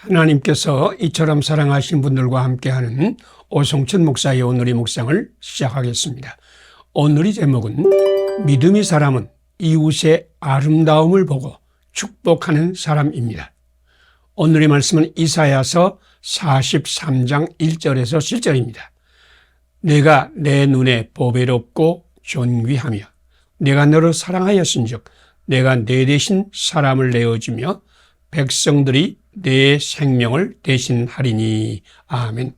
하나님께서 이처럼 사랑하신 분들과 함께하는 오성천 목사의 오늘의 묵상을 시작하겠습니다. 오늘의 제목은 믿음의 사람은 이웃의 아름다움을 보고 축복하는 사람입니다. 오늘의 말씀은 이사야서 43장 1절에서 7절입니다. 내가 내 눈에 보배롭고 존귀하며 내가 너를 사랑하였은즉 내가 내 대신 사람을 내어주며 백성들이 내 생명을 대신하리니. 아멘.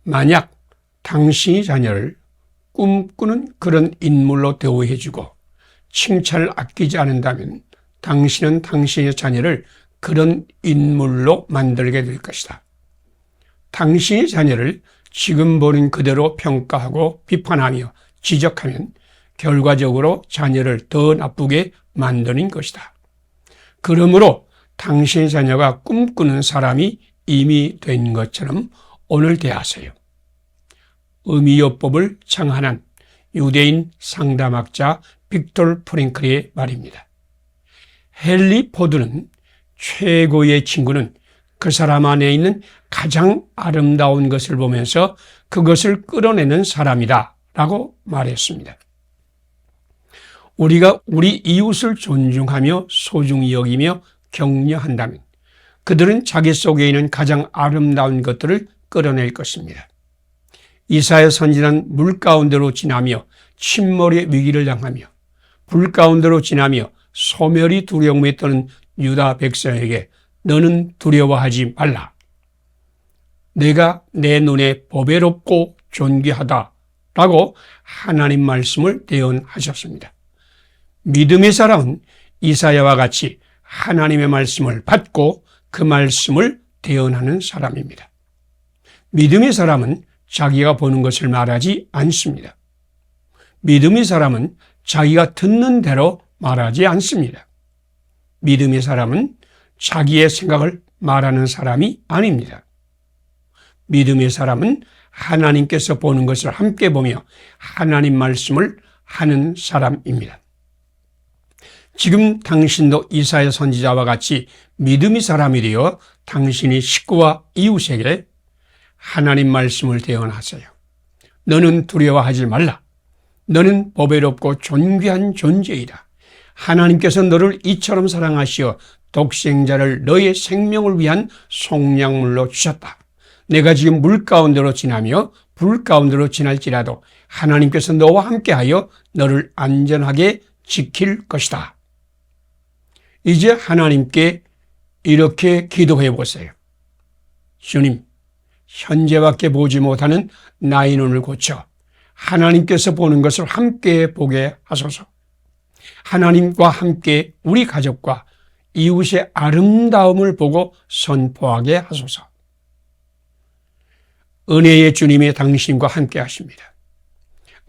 만약 당신의 자녀를 꿈꾸는 그런 인물로 대우해주고 칭찬을 아끼지 않는다면 당신은 당신의 자녀를 그런 인물로 만들게 될 것이다. 당신의 자녀를 지금 보는 그대로 평가하고 비판하며 지적하면 결과적으로 자녀를 더 나쁘게 만드는 것이다. 그러므로 당신의 자녀가 꿈꾸는 사람이 이미 된 것처럼 오늘 대하세요. 의미요법을 창안한 유대인 상담학자 빅토르 프랭클의 말입니다. 헨리 포드는 최고의 친구는 그 사람 안에 있는 가장 아름다운 것을 보면서 그것을 끌어내는 사람이다 라고 말했습니다. 우리가 우리 이웃을 존중하며 소중히 여기며 격려한다면 그들은 자기 속에 있는 가장 아름다운 것들을 끌어낼 것입니다. 이사야 선지자는 물 가운데로 지나며 침몰의 위기를 당하며 불 가운데로 지나며 소멸이 두려움에 떠는 유다 백성에게 너는 두려워하지 말라. 내가 내 눈에 보배롭고 존귀하다 라고 하나님 말씀을 대언하셨습니다. 믿음의 사람은 이사야와 같이 하나님의 말씀을 받고 그 말씀을 대언하는 사람입니다. 믿음의 사람은 자기가 보는 것을 말하지 않습니다. 믿음의 사람은 자기가 듣는 대로 말하지 않습니다. 믿음의 사람은 자기의 생각을 말하는 사람이 아닙니다. 믿음의 사람은 하나님께서 보는 것을 함께 보며 하나님 말씀을 하는 사람입니다. 지금 당신도 이사야 선지자와 같이 믿음의 사람이 되어 당신의 식구와 이웃에게 하나님 말씀을 대언하세요. 너는 두려워하지 말라. 너는 보배롭고 존귀한 존재이다. 하나님께서 너를 이처럼 사랑하시어 독생자를 너의 생명을 위한 속량물로 주셨다. 내가 지금 물 가운데로 지나며 불 가운데로 지날지라도 하나님께서 너와 함께하여 너를 안전하게 지킬 것이다. 이제 하나님께 이렇게 기도해 보세요. 주님, 현재밖에 보지 못하는 나의 눈을 고쳐 하나님께서 보는 것을 함께 보게 하소서. 하나님과 함께 우리 가족과 이웃의 아름다움을 보고 선포하게 하소서. 은혜의 주님이 당신과 함께 하십니다.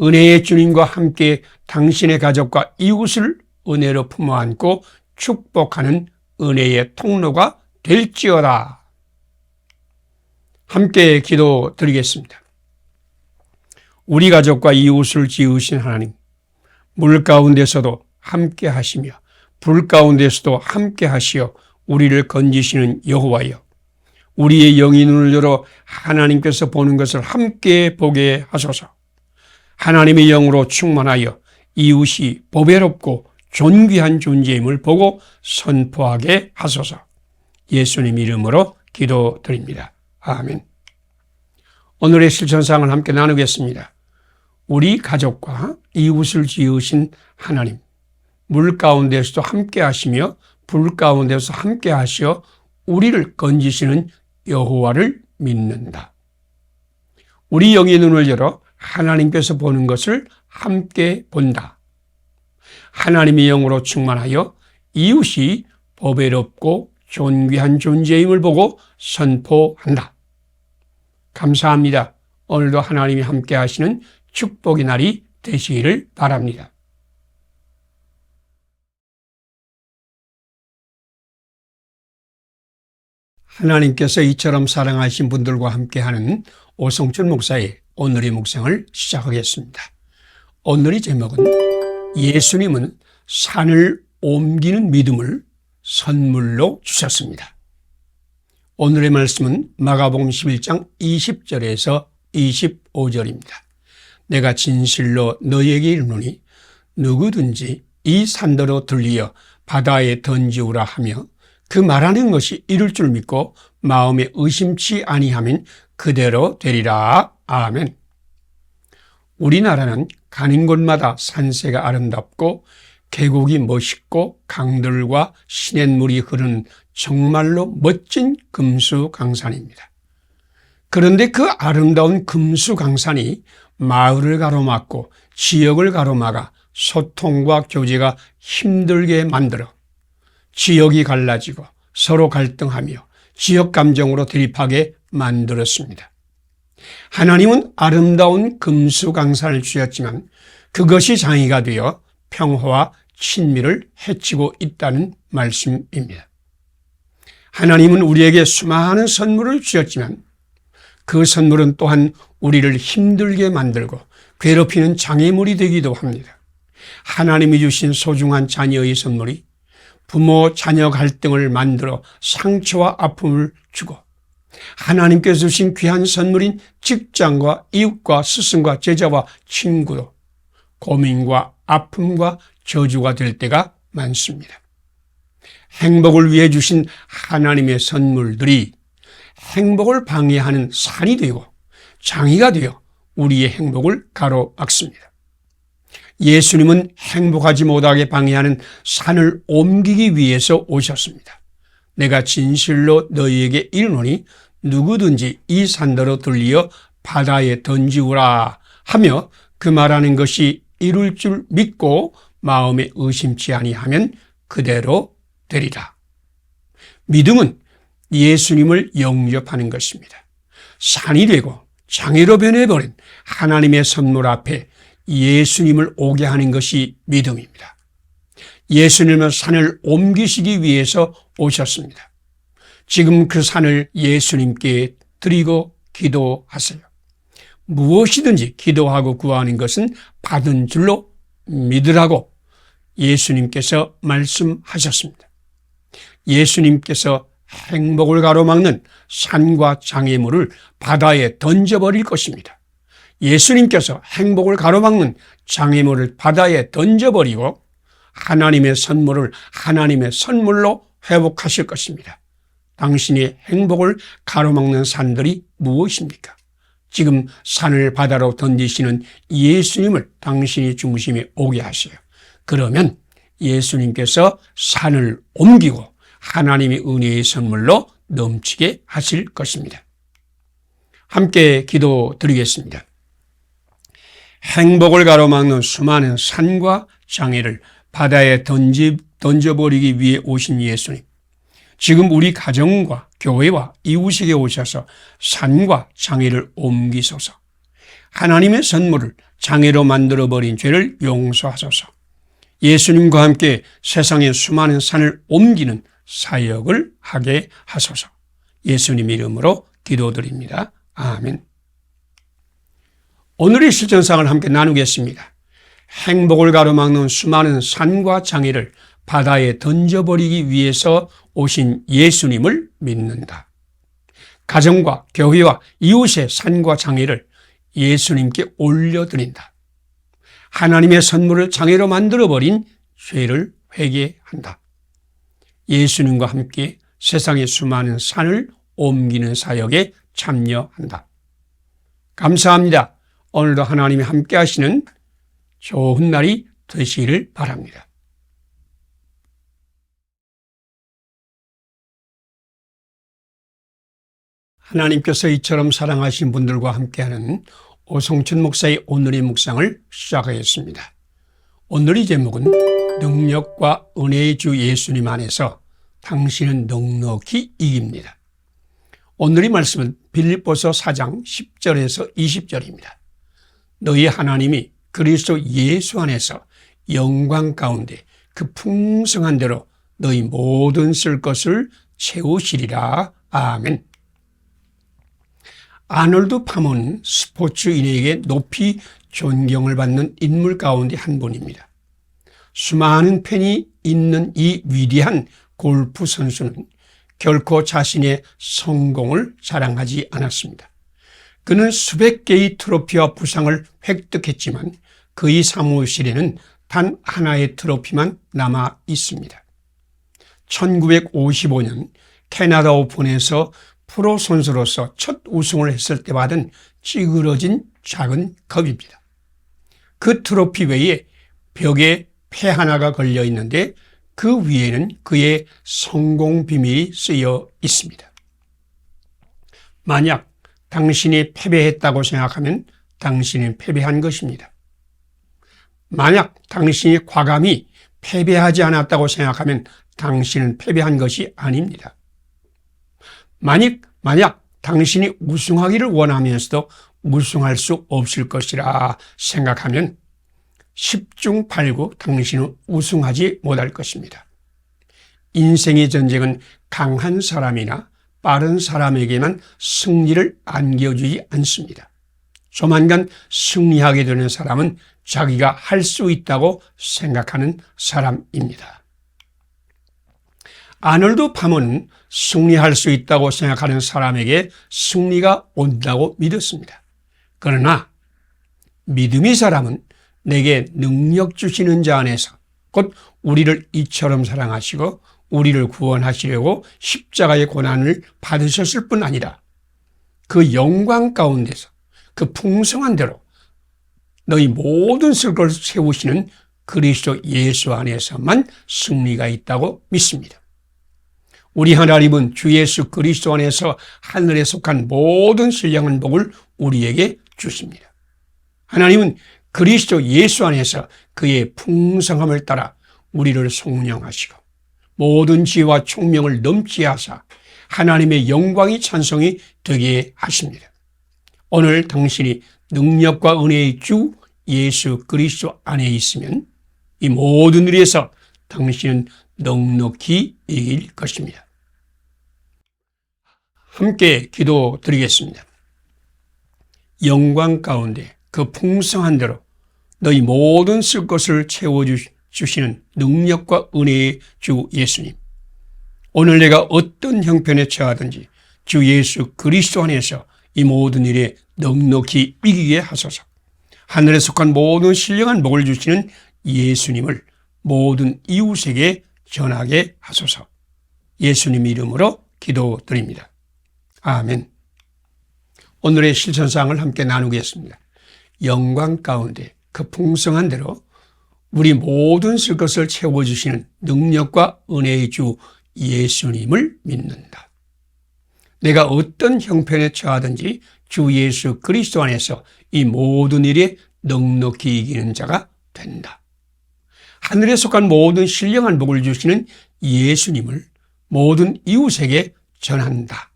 은혜의 주님과 함께 당신의 가족과 이웃을 은혜로 품어 안고 축복하는 은혜의 통로가 될지어다. 함께 기도 드리겠습니다. 우리 가족과 이웃을 지으신 하나님, 물 가운데서도 함께 하시며 불 가운데서도 함께 하시어 우리를 건지시는 여호와여, 우리의 영의 눈을 열어 하나님께서 보는 것을 함께 보게 하소서. 하나님의 영으로 충만하여 이웃이 보배롭고 존귀한 존재임을 보고 선포하게 하소서. 예수님 이름으로 기도드립니다. 아멘. 오늘의 실천사항을 함께 나누겠습니다. 우리 가족과 이웃을 지으신 하나님, 물 가운데서도 함께 하시며 불 가운데서 함께 하시어 우리를 건지시는 여호와를 믿는다. 우리 영의 눈을 열어 하나님께서 보는 것을 함께 본다. 하나님의 영으로 충만하여 이웃이 보배롭고 존귀한 존재임을 보고 선포한다. 감사합니다. 오늘도 하나님이 함께 하시는 축복의 날이 되시기를 바랍니다. 하나님께서 이처럼 사랑하신 분들과 함께하는 오성천 목사의 오늘의 묵상을 시작하겠습니다. 오늘의 제목은 예수님은 산을 옮기는 믿음을 선물로 주셨습니다. 오늘의 말씀은 마가복음 11장 20절에서 25절입니다. 내가 진실로 너희에게 이르노니 누구든지 이 산더러 들리어 바다에 던지우라 하며 그 말하는 것이 이룰 줄 믿고 마음에 의심치 아니하면 그대로 되리라. 아멘. 우리나라는 가는 곳마다 산세가 아름답고 계곡이 멋있고 강들과 시냇물이 흐르는 정말로 멋진 금수강산입니다. 그런데 그 아름다운 금수강산이 마을을 가로막고 지역을 가로막아 소통과 교제가 힘들게 만들어 지역이 갈라지고 서로 갈등하며 지역 감정으로 대립하게 만들었습니다. 하나님은 아름다운 금수강산을 주셨지만 그것이 장애가 되어 평화와 친밀을 해치고 있다는 말씀입니다. 하나님은 우리에게 수많은 선물을 주셨지만 그 선물은 또한 우리를 힘들게 만들고 괴롭히는 장애물이 되기도 합니다. 하나님이 주신 소중한 자녀의 선물이 부모 자녀 갈등을 만들어 상처와 아픔을 주고 하나님께서 주신 귀한 선물인 직장과 이웃과 스승과 제자와 친구도 고민과 아픔과 저주가 될 때가 많습니다. 행복을 위해 주신 하나님의 선물들이 행복을 방해하는 산이 되고 장애가 되어 우리의 행복을 가로막습니다. 예수님은 행복하지 못하게 방해하는 산을 옮기기 위해서 오셨습니다. 내가 진실로 너희에게 이르노니 누구든지 이 산더러 들리어 바다에 던지우라 하며 그 말하는 것이 이룰 줄 믿고 마음에 의심치 아니하면 그대로 되리라. 믿음은 예수님을 영접하는 것입니다. 산이 되고 장애로 변해버린 하나님의 선물 앞에 예수님을 오게 하는 것이 믿음입니다. 예수님은 산을 옮기시기 위해서 오셨습니다. 지금 그 산을 예수님께 드리고 기도하세요. 무엇이든지 기도하고 구하는 것은 받은 줄로 믿으라고 예수님께서 말씀하셨습니다. 예수님께서 행복을 가로막는 산과 장애물을 바다에 던져버릴 것입니다. 예수님께서 행복을 가로막는 장애물을 바다에 던져버리고 하나님의 선물을 하나님의 선물로 회복하실 것입니다. 당신의 행복을 가로막는 산들이 무엇입니까? 지금 산을 바다로 던지시는 예수님을 당신의 중심에 오게 하세요. 그러면 예수님께서 산을 옮기고 하나님의 은혜의 선물로 넘치게 하실 것입니다. 함께 기도드리겠습니다. 행복을 가로막는 수많은 산과 장애를 바다에 던져버리기 위해 오신 예수님. 지금 우리 가정과 교회와 이웃에게 오셔서 산과 장애를 옮기소서. 하나님의 선물을 장애로 만들어버린 죄를 용서하소서. 예수님과 함께 세상의 수많은 산을 옮기는 사역을 하게 하소서. 예수님 이름으로 기도드립니다. 아멘. 오늘의 실전상을 함께 나누겠습니다. 행복을 가로막는 수많은 산과 장애를 바다에 던져버리기 위해서 오신 예수님을 믿는다. 가정과 교회와 이웃의 산과 장애를 예수님께 올려드린다. 하나님의 선물을 장애로 만들어버린 죄를 회개한다. 예수님과 함께 세상의 수많은 산을 옮기는 사역에 참여한다. 감사합니다. 오늘도 하나님이 함께 하시는 좋은 날이 되시기를 바랍니다. 하나님께서 이처럼 사랑하신 분들과 함께하는 오성춘 목사의 오늘의 묵상을 시작하겠습니다. 오늘의 제목은 능력과 은혜의 주 예수님 안에서 당신은 넉넉히 이깁니다. 오늘의 말씀은 빌립보서 4장 10절에서 20절입니다. 너희 하나님이 그리스도 예수 안에서 영광 가운데 그 풍성한 대로 너희 모든 쓸 것을 채우시리라. 아멘. 아놀드 파몬은 스포츠인에게 높이 존경을 받는 인물 가운데 한 분입니다. 수많은 팬이 있는 이 위대한 골프 선수는 결코 자신의 성공을 자랑하지 않았습니다. 그는 수백 개의 트로피와 부상을 획득했지만 그의 사무실에는 단 하나의 트로피만 남아 있습니다. 1955년 캐나다 오픈에서 프로 선수로서 첫 우승을 했을 때 받은 찌그러진 작은 컵입니다. 그 트로피 외에 벽에 패 하나가 걸려 있는데 그 위에는 그의 성공 비밀이 쓰여 있습니다. 만약 당신이 패배했다고 생각하면 당신은 패배한 것입니다. 만약 당신이 과감히 패배하지 않았다고 생각하면 당신은 패배한 것이 아닙니다. 만약 당신이 우승하기를 원하면서도 우승할 수 없을 것이라 생각하면 10중 8구 당신은 우승하지 못할 것입니다. 인생의 전쟁은 강한 사람이나 빠른 사람에게만 승리를 안겨주지 않습니다. 조만간 승리하게 되는 사람은 자기가 할 수 있다고 생각하는 사람입니다. 아놀드 파머는 승리할 수 있다고 생각하는 사람에게 승리가 온다고 믿었습니다. 그러나 믿음의 사람은 내게 능력 주시는 자 안에서 곧 우리를 이처럼 사랑하시고 우리를 구원하시려고 십자가의 고난을 받으셨을 뿐 아니라 그 영광 가운데서 그 풍성한 대로 너희 모든 쓸 것을 세우시는 그리스도 예수 안에서만 승리가 있다고 믿습니다. 우리 하나님은 주 예수 그리스도 안에서 하늘에 속한 모든 신령한 복을 우리에게 주십니다. 하나님은 그리스도 예수 안에서 그의 풍성함을 따라 우리를 성령하시고 모든 지혜와 총명을 넘치게 하사 하나님의 영광이 찬송이 되게 하십니다. 오늘 당신이 능력과 은혜의 주 예수 그리스도 안에 있으면 이 모든 일에서 당신은 넉넉히 이길 것입니다. 함께 기도드리겠습니다. 영광 가운데 그 풍성한 대로 너희 모든 쓸 것을 채워주시는 능력과 은혜의 주 예수님, 오늘 내가 어떤 형편에 처하든지 주 예수 그리스도 안에서 이 모든 일에 넉넉히 이기게 하소서. 하늘에 속한 모든 신령한 복을 주시는 예수님을 모든 이웃에게 전하게 하소서. 예수님 이름으로 기도드립니다. 아멘. 오늘의 실천사항을 함께 나누겠습니다. 영광 가운데 그 풍성한 대로 우리 모든 쓸 것을 채워주시는 능력과 은혜의 주 예수님을 믿는다. 내가 어떤 형편에 처하든지 주 예수 그리스도 안에서 이 모든 일에 넉넉히 이기는 자가 된다. 하늘에 속한 모든 신령한 복을 주시는 예수님을 모든 이웃에게 전한다.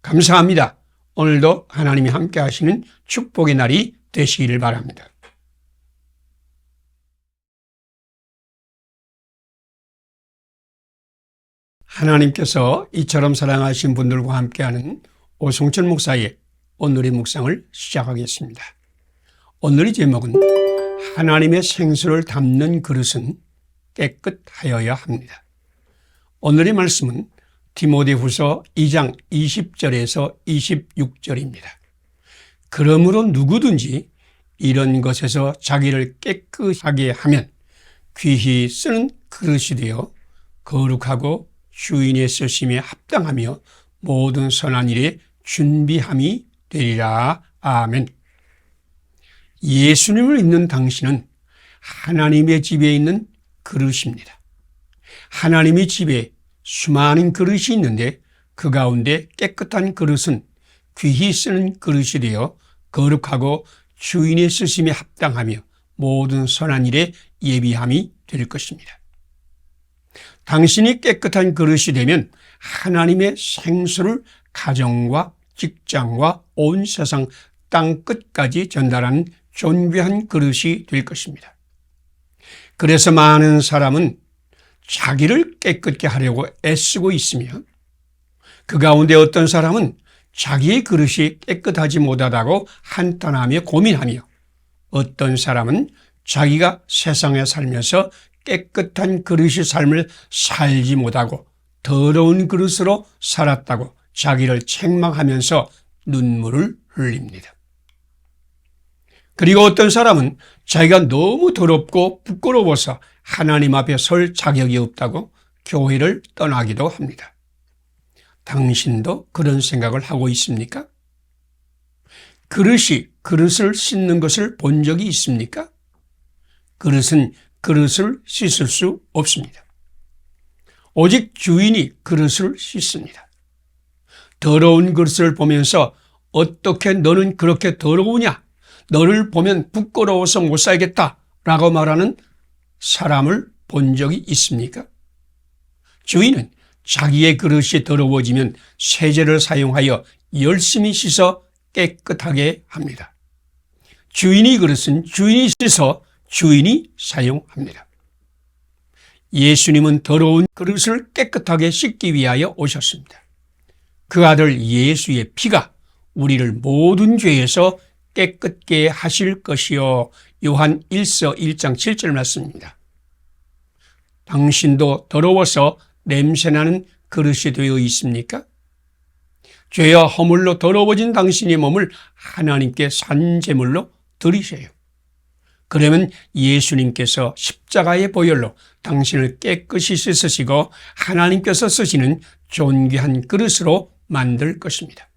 감사합니다. 오늘도 하나님이 함께 하시는 축복의 날이 되시기를 바랍니다. 하나님께서 이처럼 사랑하신 분들과 함께하는 오성철 목사의 오늘의 묵상을 시작하겠습니다. 오늘의 제목은 하나님의 생수를 담는 그릇은 깨끗하여야 합니다. 오늘의 말씀은 디모데후서 2장 20절에서 26절입니다. 그러므로 누구든지 이런 것에서 자기를 깨끗하게 하면 귀히 쓰는 그릇이 되어 거룩하고 주인의 쓰심에 합당하며 모든 선한 일에 준비함이 되리라. 아멘. 예수님을 믿는 당신은 하나님의 집에 있는 그릇입니다. 하나님의 집에 수많은 그릇이 있는데 그 가운데 깨끗한 그릇은 귀히 쓰는 그릇이 되어 거룩하고 주인의 쓰심에 합당하며 모든 선한 일에 예비함이 될 것입니다. 당신이 깨끗한 그릇이 되면 하나님의 생수를 가정과 직장과 온 세상 땅 끝까지 전달하는 존귀한 그릇이 될 것입니다. 그래서 많은 사람은 자기를 깨끗게 하려고 애쓰고 있으며 그 가운데 어떤 사람은 자기의 그릇이 깨끗하지 못하다고 한탄하며 고민하며 어떤 사람은 자기가 세상에 살면서 깨끗한 그릇의 삶을 살지 못하고 더러운 그릇으로 살았다고 자기를 책망하면서 눈물을 흘립니다. 그리고 어떤 사람은 자기가 너무 더럽고 부끄러워서 하나님 앞에 설 자격이 없다고 교회를 떠나기도 합니다. 당신도 그런 생각을 하고 있습니까? 그릇이 그릇을 씻는 것을 본 적이 있습니까? 그릇은 그릇을 씻을 수 없습니다. 오직 주인이 그릇을 씻습니다. 더러운 그릇을 보면서 어떻게 너는 그렇게 더러우냐? 너를 보면 부끄러워서 못 살겠다 라고 말하는 사람을 본 적이 있습니까? 주인은 자기의 그릇이 더러워지면 세제를 사용하여 열심히 씻어 깨끗하게 합니다. 주인이 그릇은 주인이 씻어 주인이 사용합니다. 예수님은 더러운 그릇을 깨끗하게 씻기 위하여 오셨습니다. 그 아들 예수의 피가 우리를 모든 죄에서 깨끗게 하실 것이요. 요한 1서 1장 7절 말씀입니다. 당신도 더러워서 냄새나는 그릇이 되어 있습니까? 죄와 허물로 더러워진 당신의 몸을 하나님께 산제물로 드리세요. 그러면 예수님께서 십자가의 보혈로 당신을 깨끗이 씻으시고 하나님께서 쓰시는 존귀한 그릇으로 만들 것입니다.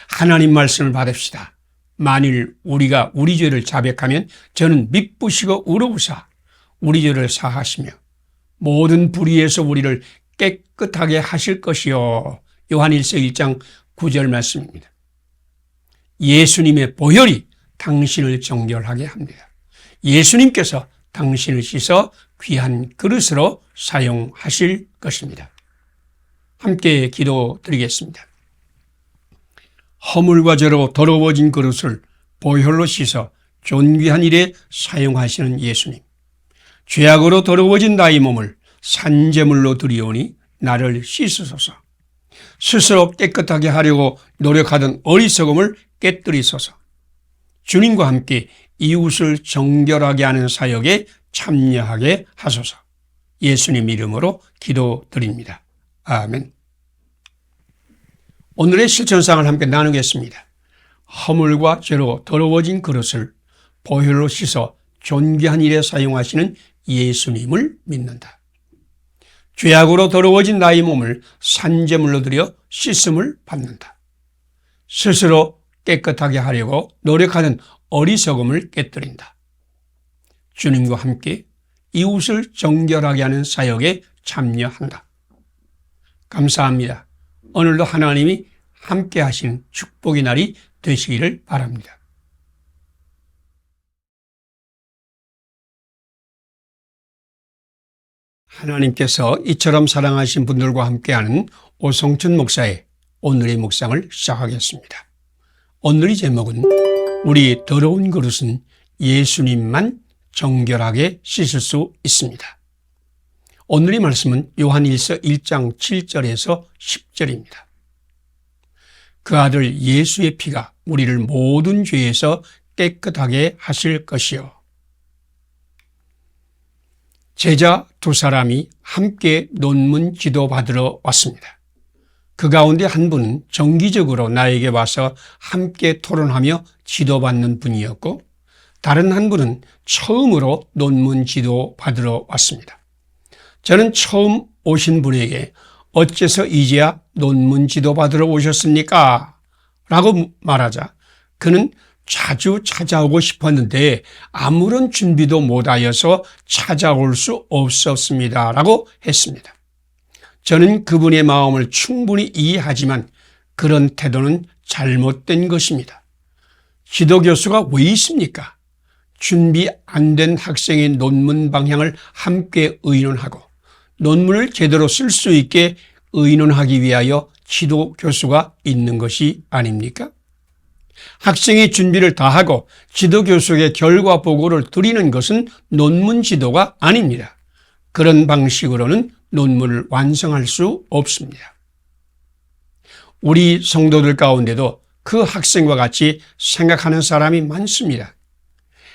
하나님 말씀을 받읍시다. 만일 우리가 우리 죄를 자백하면 저는 미쁘시고 의로우사 우리 죄를 사하시며 모든 불의에서 우리를 깨끗하게 하실 것이요. 요한 1서 1장 9절 말씀입니다. 예수님의 보혈이 당신을 정결하게 합니다. 예수님께서 당신을 씻어 귀한 그릇으로 사용하실 것입니다. 함께 기도드리겠습니다. 허물과 죄로 더러워진 그릇을 보혈로 씻어 존귀한 일에 사용하시는 예수님. 죄악으로 더러워진 나의 몸을 산제물로 드리오니 나를 씻으소서. 스스로 깨끗하게 하려고 노력하던 어리석음을 깨뜨리소서. 주님과 함께 이웃을 정결하게 하는 사역에 참여하게 하소서. 예수님 이름으로 기도드립니다. 아멘. 오늘의 실천상을 함께 나누겠습니다. 허물과 죄로 더러워진 그릇을 보혈로 씻어 존귀한 일에 사용하시는 예수님을 믿는다. 죄악으로 더러워진 나의 몸을 산제물로 드려 씻음을 받는다. 스스로 깨끗하게 하려고 노력하는 어리석음을 깨뜨린다. 주님과 함께 이웃을 정결하게 하는 사역에 참여한다. 감사합니다. 오늘도 하나님이 함께 하시는 축복의 날이 되시기를 바랍니다. 하나님께서 이처럼 사랑하신 분들과 함께하는 오성춘 목사의 오늘의 묵상을 시작하겠습니다. 오늘의 제목은 우리 더러운 그릇은 예수님만 정결하게 씻을 수 있습니다. 오늘의 말씀은 요한 1서 1장 7절에서 10절입니다. 그 아들 예수의 피가 우리를 모든 죄에서 깨끗하게 하실 것이요. 제자 두 사람이 함께 논문 지도 받으러 왔습니다. 그 가운데 한 분은 정기적으로 나에게 와서 함께 토론하며 지도받는 분이었고 다른 한 분은 처음으로 논문 지도 받으러 왔습니다. 저는 처음 오신 분에게 어째서 이제야 논문 지도 받으러 오셨습니까? 라고 말하자 그는 자주 찾아오고 싶었는데 아무런 준비도 못하여서 찾아올 수 없었습니다. 라고 했습니다. 저는 그분의 마음을 충분히 이해하지만 그런 태도는 잘못된 것입니다. 지도교수가 왜 있습니까? 준비 안 된 학생의 논문 방향을 함께 의논하고 논문을 제대로 쓸 수 있게 의논하기 위하여 지도교수가 있는 것이 아닙니까? 학생이 준비를 다 하고 지도교수에게 결과 보고를 드리는 것은 논문 지도가 아닙니다. 그런 방식으로는 논문을 완성할 수 없습니다. 우리 성도들 가운데도 그 학생과 같이 생각하는 사람이 많습니다.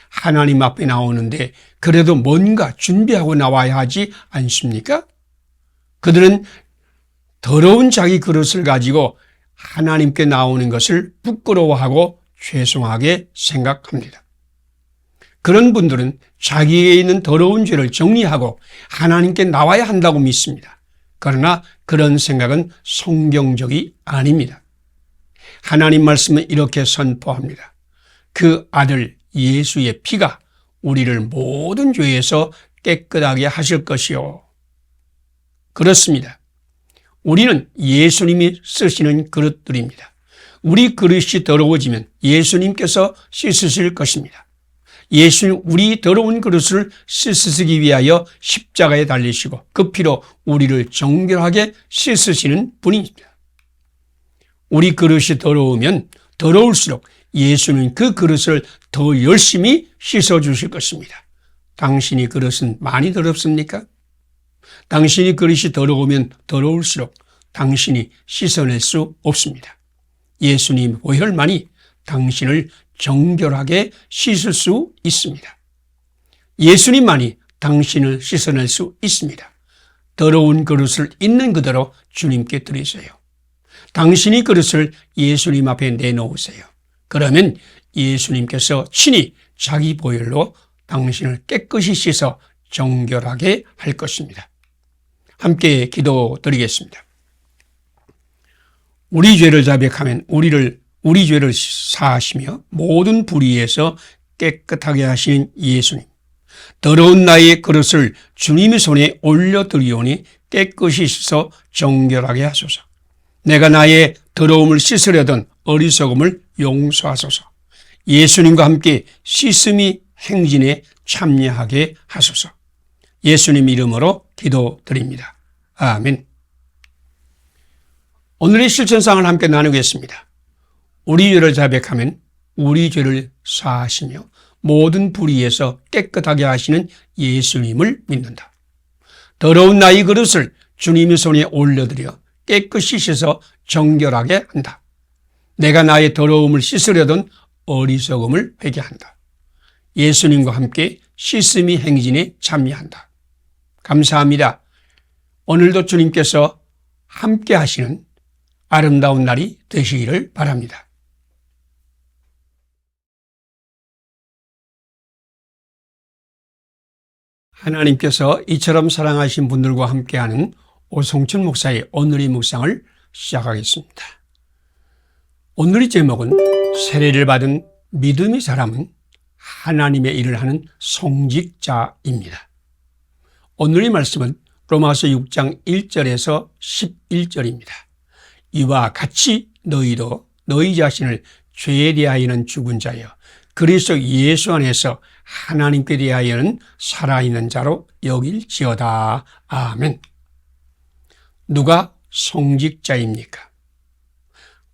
하나님 앞에 나오는데 그래도 뭔가 준비하고 나와야 하지 않습니까? 그들은 더러운 자기 그릇을 가지고 하나님께 나오는 것을 부끄러워하고 죄송하게 생각합니다. 그런 분들은 자기에 있는 더러운 죄를 정리하고 하나님께 나와야 한다고 믿습니다. 그러나 그런 생각은 성경적이 아닙니다. 하나님 말씀은 이렇게 선포합니다. 그 아들 예수의 피가 우리를 모든 죄에서 깨끗하게 하실 것이요. 그렇습니다. 우리는 예수님이 쓰시는 그릇들입니다. 우리 그릇이 더러워지면 예수님께서 씻으실 것입니다. 예수님 우리 더러운 그릇을 씻으시기 위하여 십자가에 달리시고 그 피로 우리를 정결하게 씻으시는 분입니다. 우리 그릇이 더러우면 더러울수록 예수는 그 그릇을 더 열심히 씻어주실 것입니다. 당신이 그릇은 많이 더럽습니까? 당신이 그릇이 더러우면 더러울수록 당신이 씻어낼 수 없습니다. 예수님 보혈만이 당신을 정결하게 씻을 수 있습니다. 예수님만이 당신을 씻어낼 수 있습니다. 더러운 그릇을 있는 그대로 주님께 드리세요. 당신이 그릇을 예수님 앞에 내놓으세요. 그러면 예수님께서 친히 자기 보혈로 당신을 깨끗이 씻어 정결하게 할 것입니다. 함께 기도드리겠습니다. 우리 죄를 자백하면 우리 죄를 사하시며 모든 불의에서 깨끗하게 하시는 예수님. 더러운 나의 그릇을 주님의 손에 올려드리오니 깨끗이 씻어 정결하게 하소서. 내가 나의 더러움을 씻으려던 어리석음을 용서하소서. 예수님과 함께 씻음이 행진에 참여하게 하소서. 예수님 이름으로 기도드립니다. 아멘. 오늘의 실천상을 함께 나누겠습니다. 우리 죄를 자백하면 우리 죄를 사하시며 모든 불의에서 깨끗하게 하시는 예수님을 믿는다. 더러운 나의 그릇을 주님의 손에 올려드려 깨끗이 씻어 정결하게 한다. 내가 나의 더러움을 씻으려던 어리석음을 회개한다. 예수님과 함께 씻음이 행진에 참여한다. 감사합니다. 오늘도 주님께서 함께 하시는 아름다운 날이 되시기를 바랍니다. 하나님께서 이처럼 사랑하신 분들과 함께하는 오성춘 목사의 오늘의 묵상을 시작하겠습니다. 오늘의 제목은 세례를 받은 믿음의 사람은 하나님의 일을 하는 성직자입니다. 오늘의 말씀은 로마서 6장 1절에서 11절입니다. 이와 같이 너희도 너희 자신을 죄에 대하여는 죽은 자여 그리스도 예수 안에서 하나님께 대하여는 살아있는 자로 여길지어다. 아멘. 누가 성직자입니까?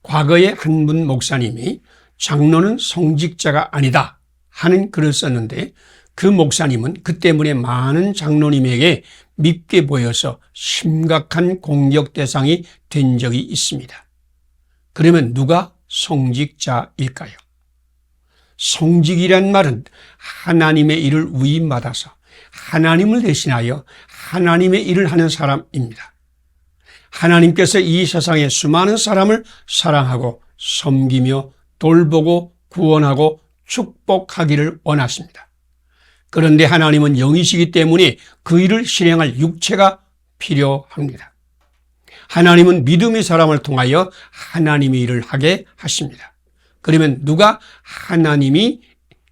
과거에 한 분 목사님이 장로는 성직자가 아니다 하는 글을 썼는데 그 목사님은 그 때문에 많은 장로님에게 밉게 보여서 심각한 공격 대상이 된 적이 있습니다. 그러면 누가 성직자일까요? 성직이란 말은 하나님의 일을 위임받아서 하나님을 대신하여 하나님의 일을 하는 사람입니다. 하나님께서 이 세상에 수많은 사람을 사랑하고 섬기며 돌보고 구원하고 축복하기를 원하십니다. 그런데 하나님은 영이시기 때문에 그 일을 실행할 육체가 필요합니다. 하나님은 믿음의 사람을 통하여 하나님의 일을 하게 하십니다. 그러면 누가 하나님이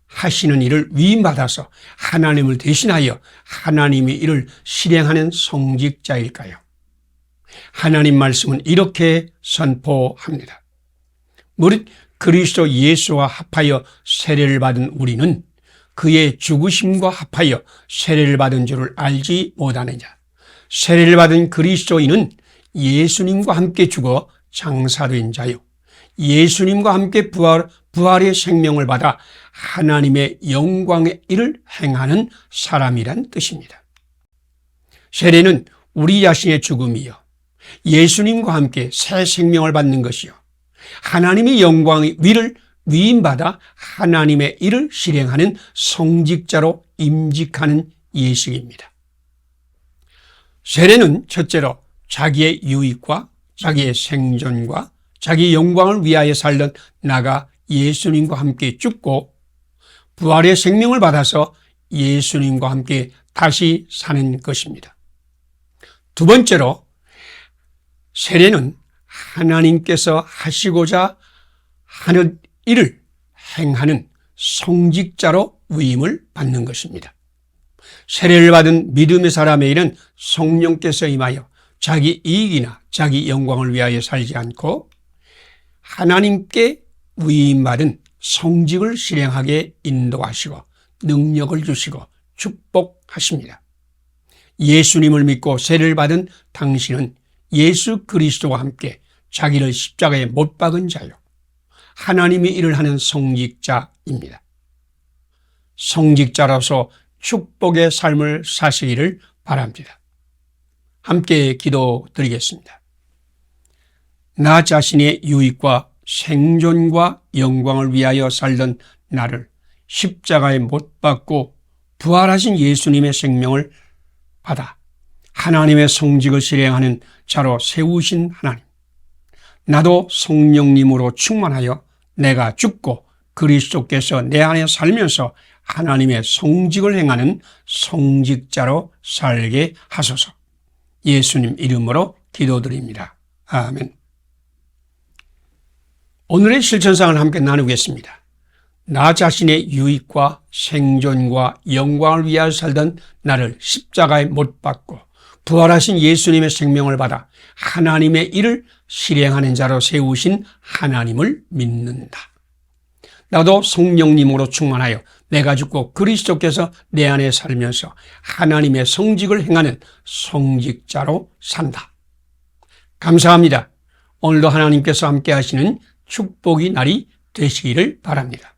하시는 일을 위임받아서 하나님을 대신하여 하나님의 일을 실행하는 성직자일까요? 하나님 말씀은 이렇게 선포합니다. 무릇 그리스도 예수와 합하여 세례를 받은 우리는 그의 죽으심과 합하여 세례를 받은 줄을 알지 못하느냐. 세례를 받은 그리스도인은 예수님과 함께 죽어 장사된 자요. 예수님과 함께 부활의 생명을 받아 하나님의 영광의 일을 행하는 사람이란 뜻입니다. 세례는 우리 자신의 죽음이요. 예수님과 함께 새 생명을 받는 것이요. 하나님의 영광의 위를 위임받아 하나님의 일을 실행하는 성직자로 임직하는 예식입니다. 세례는 첫째로 자기의 유익과 자기의 생존과 자기 영광을 위하여 살던 나가 예수님과 함께 죽고 부활의 생명을 받아서 예수님과 함께 다시 사는 것입니다. 두 번째로 세례는 하나님께서 하시고자 하는 일을 행하는 성직자로 위임을 받는 것입니다. 세례를 받은 믿음의 사람의 일은 성령께서 임하여 자기 이익이나 자기 영광을 위하여 살지 않고 하나님께 위임받은 성직을 실행하게 인도하시고 능력을 주시고 축복하십니다. 예수님을 믿고 세례를 받은 당신은 예수 그리스도와 함께 자기를 십자가에 못 박은 자요, 하나님의 일을 하는 성직자입니다. 성직자로서 축복의 삶을 사시기를 바랍니다. 함께 기도드리겠습니다. 나 자신의 유익과 생존과 영광을 위하여 살던 나를 십자가에 못 박고 부활하신 예수님의 생명을 받아 하나님의 성직을 실행하는 자로 세우신 하나님, 나도 성령님으로 충만하여 내가 죽고 그리스도께서 내 안에 살면서 하나님의 성직을 행하는 성직자로 살게 하소서. 예수님 이름으로 기도드립니다. 아멘. 오늘의 실천상을 함께 나누겠습니다. 나 자신의 유익과 생존과 영광을 위하여 살던 나를 십자가에 못 박고 부활하신 예수님의 생명을 받아 하나님의 일을 실행하는 자로 세우신 하나님을 믿는다. 나도 성령님으로 충만하여 내가 죽고 그리스도께서 내 안에 살면서 하나님의 성직을 행하는 성직자로 산다. 감사합니다. 오늘도 하나님께서 함께 하시는 축복의 날이 되시기를 바랍니다.